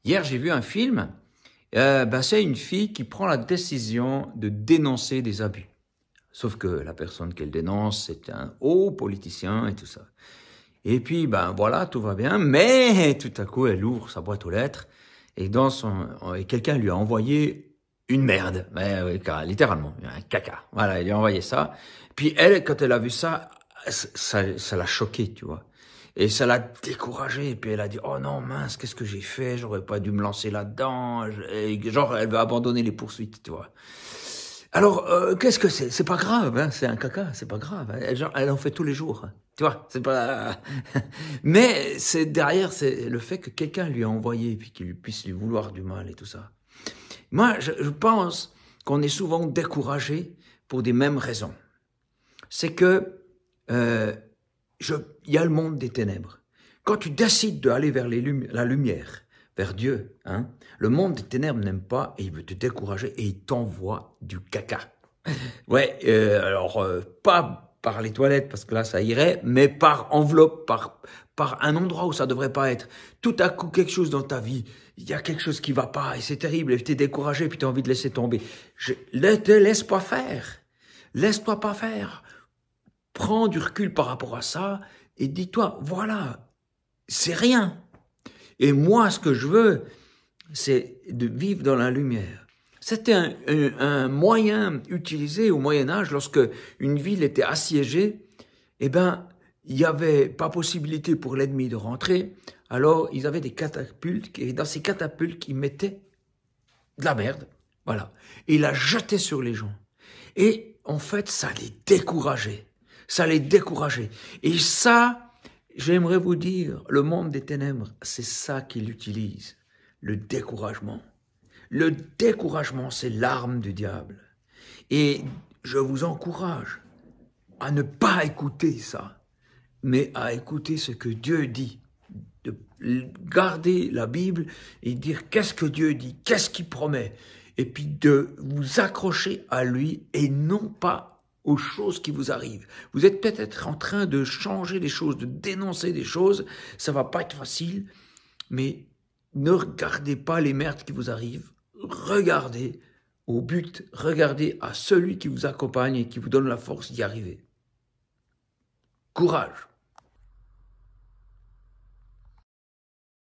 Hier, j'ai vu un film, c'est une fille qui prend la décision de dénoncer des abus. Sauf que la personne qu'elle dénonce, c'est un haut politicien et tout ça. Et puis, voilà, tout va bien, mais tout à coup, elle ouvre sa boîte aux lettres et quelqu'un lui a envoyé une merde, oui, littéralement, un caca. Voilà, il lui a envoyé ça. Puis elle, quand elle a vu ça, ça l'a choquée, tu vois. Et ça l'a découragée. Et puis elle a dit, oh non, mince, qu'est-ce que j'ai fait? J'aurais pas dû me lancer là-dedans. Et genre, elle veut abandonner les poursuites, tu vois. Alors, qu'est-ce que c'est? C'est pas grave, hein, c'est un caca, c'est pas grave. Elle en fait tous les jours, tu vois. C'est pas. Mais derrière, c'est le fait que quelqu'un lui a envoyé, puis qu'il puisse lui vouloir du mal et tout ça. Moi, je pense qu'on est souvent découragé pour des mêmes raisons. C'est que il y a le monde des ténèbres. Quand tu décides d'aller vers la lumière, vers Dieu, hein, le monde des ténèbres n'aime pas et il veut te décourager et il t'envoie du caca. Ouais, pas par les toilettes parce que là ça irait, mais par enveloppe, par un endroit où ça devrait pas être. Tout à coup quelque chose dans ta vie, il y a quelque chose qui va pas et c'est terrible et t'es découragé puis t'as envie de laisser tomber. Te laisse pas faire. Laisse-toi pas faire. Prends du recul par rapport à ça et dis-toi, voilà, c'est rien. Et moi, ce que je veux, c'est de vivre dans la lumière. C'était un moyen utilisé au Moyen-Âge lorsque une ville était assiégée. Il n'y avait pas possibilité pour l'ennemi de rentrer. Alors, ils avaient des catapultes et dans ces catapultes, ils mettaient de la merde. Voilà. Et ils la jetaient sur les gens. Et en fait, ça les décourageait. Ça les décourageait. Et ça, j'aimerais vous dire, le monde des ténèbres, c'est ça qu'il utilise, le découragement. Le découragement, c'est l'arme du diable. Et je vous encourage à ne pas écouter ça, mais à écouter ce que Dieu dit. De garder la Bible et dire qu'est-ce que Dieu dit, qu'est-ce qu'il promet. Et puis de vous accrocher à lui et non pas aux choses qui vous arrivent. Vous êtes peut-être en train de changer des choses, de dénoncer des choses. Ça va pas être facile, mais ne regardez pas les merdes qui vous arrivent. Regardez au but, regardez à celui qui vous accompagne et qui vous donne la force d'y arriver. Courage!